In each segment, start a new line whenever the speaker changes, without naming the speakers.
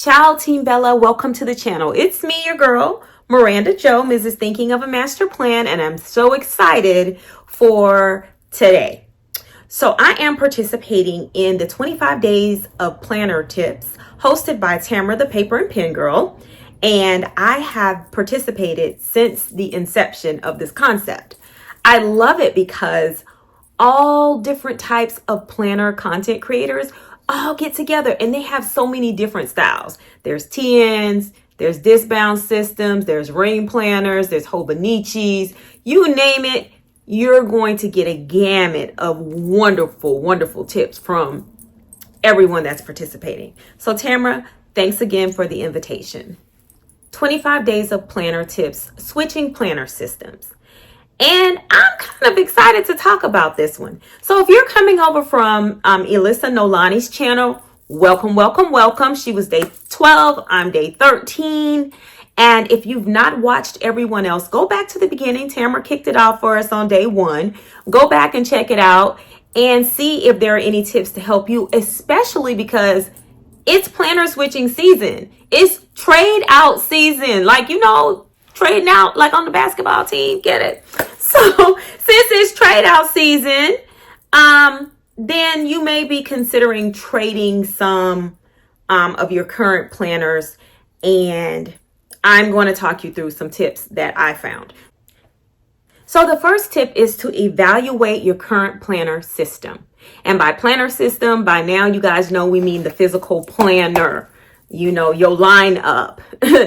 Ciao, Team Bella. Welcome to the channel. It's me, your girl, Miranda Jo, Mrs. Thinking of a Master Plan, and I'm so excited for today. So I am participating in the 25 Days of Planner Tips hosted by Tamara, the Paper and Pen Girl, and I have participated since the inception of this concept. I love it because all different types of planner content creators all get together and they have so many different styles. There's TNs, there's disc bound systems, there's ring planners, there's Hobonichis, you name it, you're going to get a gamut of wonderful, wonderful tips from everyone that's participating. So Tamara, thanks again for the invitation. 25 Days of Planner Tips, Switching Planner Systems. And I'm kind of excited to talk about this one. So if you're coming over from Elissa Nolani's channel, welcome, welcome, welcome. She was day 12, I'm day 13. And if you've not watched everyone else, go back to the beginning. Tamara kicked it off for us on day 1. Go back and check it out and see if there are any tips to help you, especially because it's planner switching season. It's trade out season. Like, you know, trading out like on the basketball team, get it? So since it's trade out season, then you may be considering trading some of your current planners, and I'm going to talk you through some tips that I found. So the first tip is to evaluate your current planner system. And by planner system, by now you guys know we mean the physical planner. You know, your lineup,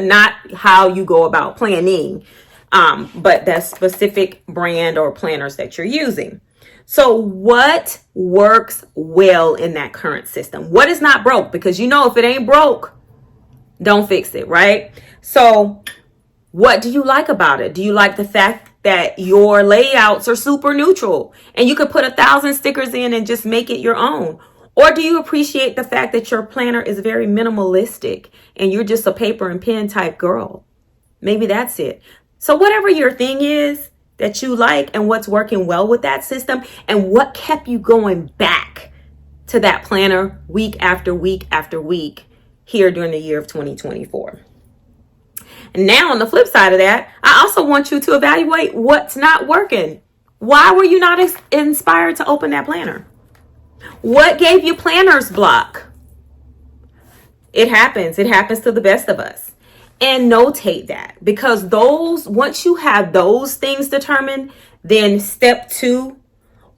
not how you go about planning, but that specific brand or planners that you're using. So what works well in that current system? What is not broke? Because you know, if it ain't broke, don't fix it, right? So what do you like about it? Do you like the fact that your layouts are super neutral and you could put 1,000 stickers in and just make it your own? Or do you appreciate the fact that your planner is very minimalistic and you're just a paper and pen type girl? Maybe that's it. So whatever your thing is that you like and what's working well with that system and what kept you going back to that planner week after week after week here during the year of 2024. And now on the flip side of that, I also want you to evaluate what's not working. Why were you not inspired to open that planner? What gave you planner's block? It happens. It happens to the best of us. And notate that, because once you have those things determined, then step 2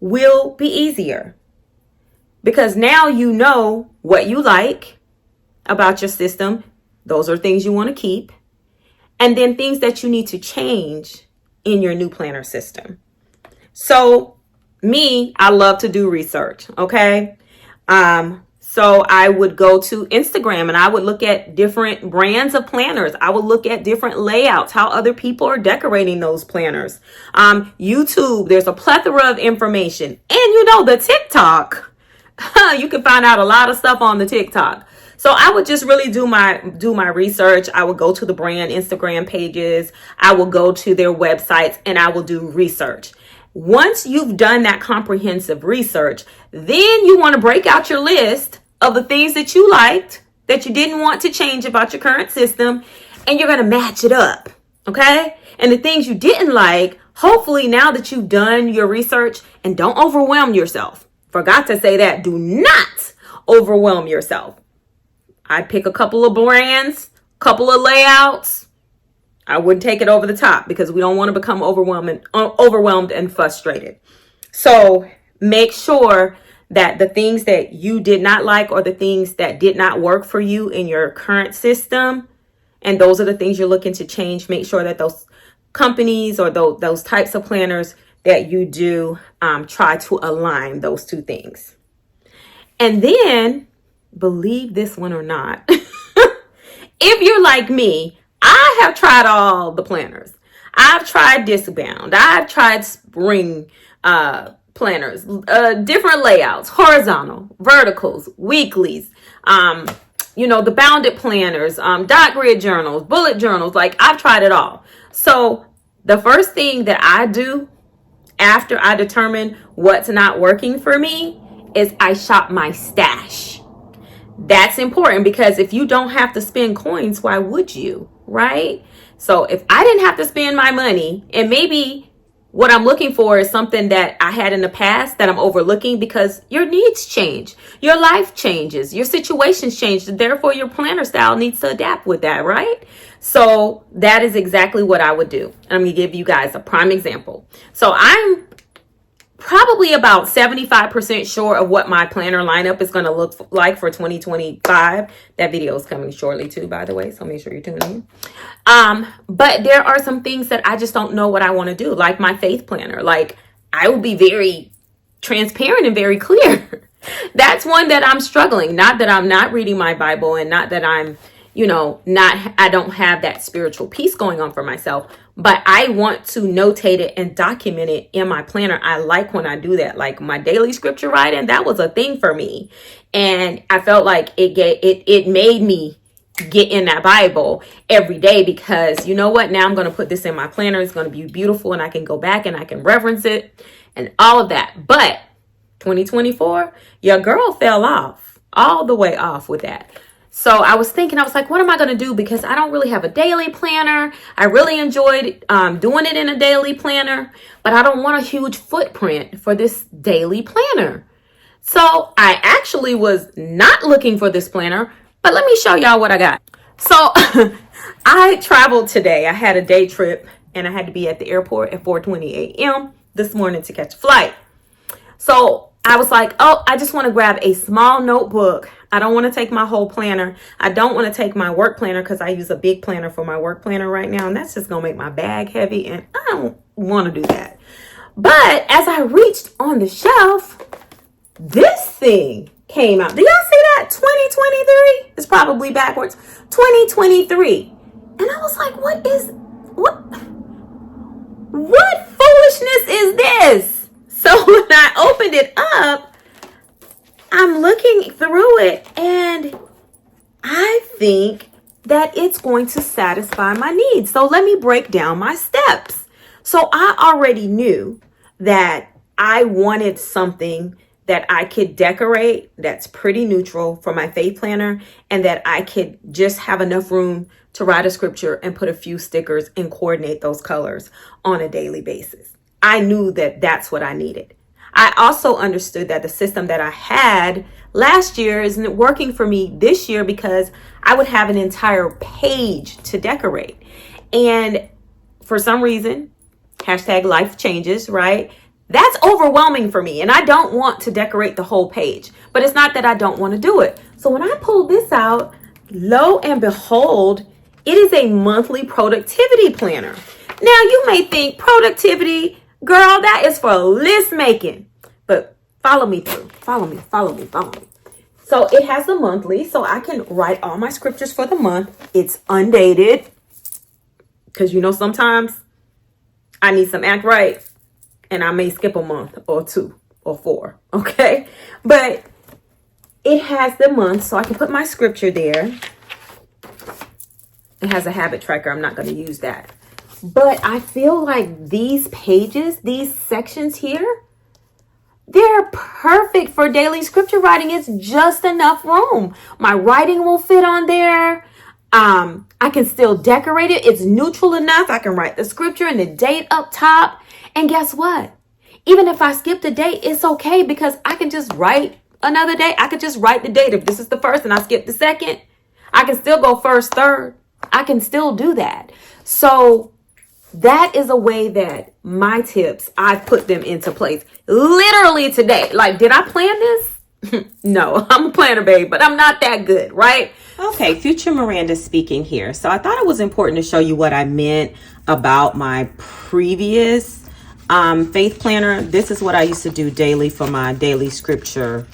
will be easier. Because now you know what you like about your system. Those are things you want to keep. And then things that you need to change in your new planner system. So me, I love to do research, okay? So I would go to Instagram and I would look at different brands of planners. I would look at different layouts, how other people are decorating those planners. YouTube, there's a plethora of information. And you know, the TikTok, you can find out a lot of stuff on the TikTok. So I would just really do my research. I would go to the brand Instagram pages. I will go to their websites and I will do research. Once you've done that comprehensive research, then you want to break out your list of the things that you liked, that you didn't want to change about your current system, and you're going to match it up, okay? And the things you didn't like, hopefully now that you've done your research, and don't overwhelm yourself. Forgot to say that, do not overwhelm yourself. I pick a couple of brands, couple of layouts. I wouldn't take it over the top because we don't want to become overwhelmed and frustrated. So make sure that the things that you did not like or the things that did not work for you in your current system, and those are the things you're looking to change, make sure that those companies or those types of planners that you do try to align those two things. And then, believe this one or not, if you're like me, I have tried all the planners. I've tried disc bound. I've tried spring planners, different layouts, horizontal, verticals, weeklies, you know, the bounded planners, dot grid journals, bullet journals. Like, I've tried it all. So the first thing that I do after I determine what's not working for me is I shop my stash. That's important, because if you don't have to spend coins, why would you, right? So if I didn't have to spend my money, and maybe what I'm looking for is something that I had in the past that I'm overlooking, because your needs change, your life changes, your situations change, therefore your planner style needs to adapt with that, right? So that is exactly what I would do. I'm going to give you guys a prime example. So I'm probably about 75% sure of what my planner lineup is going to look like for 2025. That video is coming shortly too, by the way, so make sure you tune in. But there are some things that I just don't know what I want to do, like my faith planner. Like, I will be very transparent and very clear. That's one that I'm struggling. Not that I'm not reading my Bible, and not that I'm, I don't have that spiritual piece going on for myself, but I want to notate it and document it in my planner. I like when I do that. Like my daily scripture writing, that was a thing for me. And I felt like it made me get in that Bible every day, because you know what? Now I'm going to put this in my planner. It's going to be beautiful, and I can go back and I can reference it and all of that. But 2024, your girl fell off, all the way off with that. So I was thinking, I was like, what am I going to do? Because I don't really have a daily planner. I really enjoyed doing it in a daily planner, but I don't want a huge footprint for this daily planner. So I actually was not looking for this planner, but let me show y'all what I got. So I traveled today. I had a day trip, and I had to be at the airport at 4:20 a.m. this morning to catch a flight. So I was like, oh, I just want to grab a small notebook. I don't want to take my whole planner. I don't want to take my work planner, because I use a big planner for my work planner right now, and that's just going to make my bag heavy, and I don't want to do that. But as I reached on the shelf, this thing came out. Do y'all see that? 2023? It's probably backwards. 2023. And I was like, what foolishness is this? So when I opened it up, I'm looking through it, and I think that it's going to satisfy my needs. So let me break down my steps. So I already knew that I wanted something that I could decorate that's pretty neutral for my faith planner, and that I could just have enough room to write a scripture and put a few stickers and coordinate those colors on a daily basis. I knew that that's what I needed. I also understood that the system that I had last year isn't working for me this year, because I would have an entire page to decorate. And for some reason, hashtag life changes, right? That's overwhelming for me, and I don't want to decorate the whole page. But it's not that I don't want to do it. So when I pulled this out, lo and behold, it is a monthly productivity planner. Now you may think, productivity, girl, that is for list making. But follow me through. Follow me. So it has the monthly, so I can write all my scriptures for the month. It's undated, because sometimes I need some act right, and I may skip a month or 2 or 4, okay? But it has the month, so I can put my scripture there. It has a habit tracker. I'm not going to use that. But I feel like these pages, these sections here, they're perfect for daily scripture writing. It's just enough room. My writing will fit on there. I can still decorate it. It's neutral enough. I can write the scripture and the date up top. And guess what? Even if I skip the date, it's okay, because I can just write another day. I could just write the date. If this is the first and I skip the second, I can still go first, third. I can still do that. So that is a way that my tips, I've put them into place literally today. Like, did I plan this? No, I'm a planner babe, but I'm not that good, right? Okay, future Miranda speaking here. So I thought it was important to show you what I meant about my previous faith planner. This is what I used to do daily for my daily scripture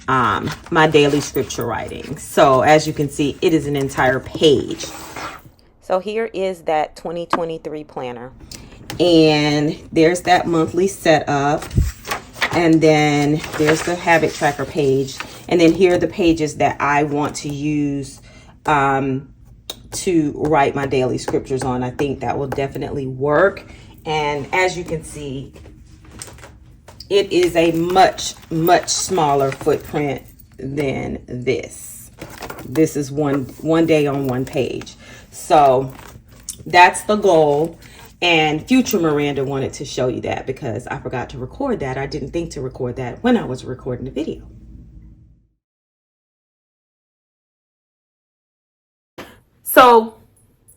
writing. So as you can see, it is an entire page. So here is that 2023 planner. And there's that monthly setup. And then there's the habit tracker page. And then here are the pages that I want to use to write my daily scriptures on. I think that will definitely work. And as you can see, it is a much, much smaller footprint than this. this is one day on one page. So that's the goal. And future Miranda wanted to show you that because I forgot to record that. I didn't think to record that when I was recording the video. So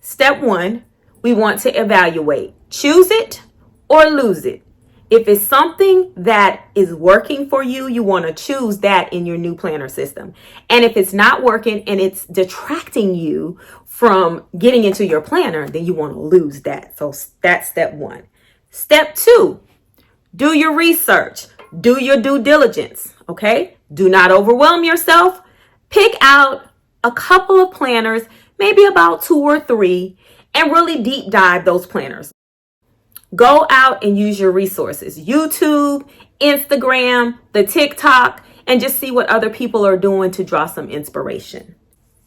step 1, we want to evaluate. Choose it or lose it. If it's something that is working for you, you want to choose that in your new planner system. And if it's not working and it's detracting you from getting into your planner, then you want to lose that. So that's step 1. Step 2, do your research. Do your due diligence, okay? Do not overwhelm yourself. Pick out a couple of planners, maybe about 2 or 3, and really deep dive those planners. Go out and use your resources, YouTube, Instagram, the TikTok, and just see what other people are doing to draw some inspiration.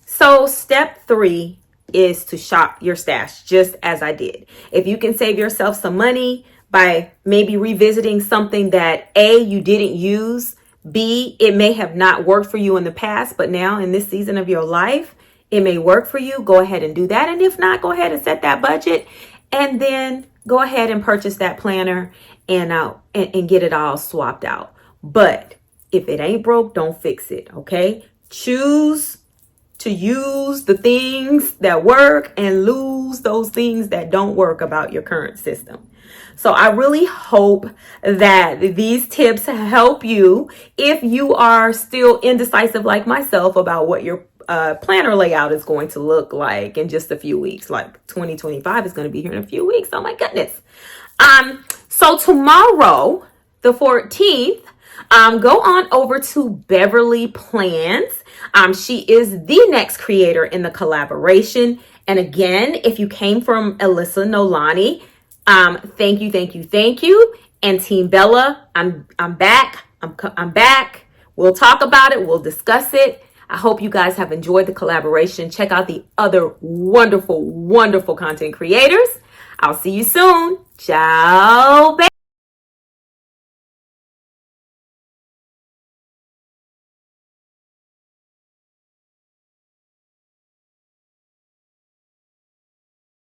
So step 3 is to shop your stash, just as I did. If you can save yourself some money by maybe revisiting something that A, you didn't use, B, it may have not worked for you in the past, but now in this season of your life, it may work for you, go ahead and do that. And if not, go ahead and set that budget and then go ahead and purchase that planner and get it all swapped out. But if it ain't broke, don't fix it, okay? Choose to use the things that work and lose those things that don't work about your current system. So I really hope that these tips help you if you are still indecisive like myself about what your planner layout is going to look like in just a few weeks. Like 2025 is going to be here in a few weeks. Oh my goodness. So tomorrow, the 14th, go on over to Beverly Plans. She is the next creator in the collaboration. And again, if you came from Alyssa Nolani, thank you. And Team Bella, I'm back. I'm back. We'll talk about it. We'll discuss it. I hope you guys have enjoyed the collaboration. Check out the other wonderful content creators. I'll see you soon. Ciao, baby.